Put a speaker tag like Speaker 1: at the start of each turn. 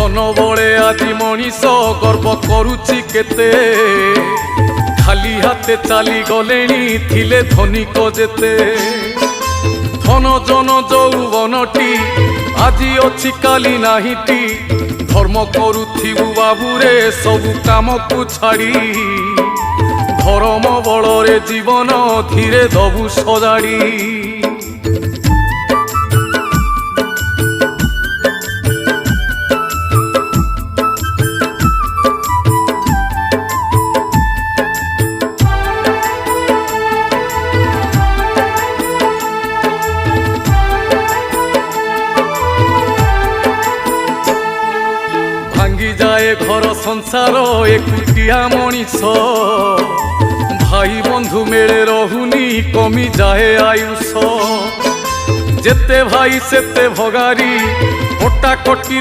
Speaker 1: धन बळे आजी मनीष गर्व करुछि केते खाली हाते चली गलेनी थिले धनिक जेते धन जन यौवनटी आजी अछि काली नाहिटी धर्म करुथिबु बाबुरे सबु काम को छाड़ी धर्म बलरे जीवन धीरे दबु सजाड़ी भांगी जाए घर संसार एकुटिया मनीष भाई बंधु मेले रहुनी कमी जाए आयुष जेते भाई सेते भगारी कटा कटी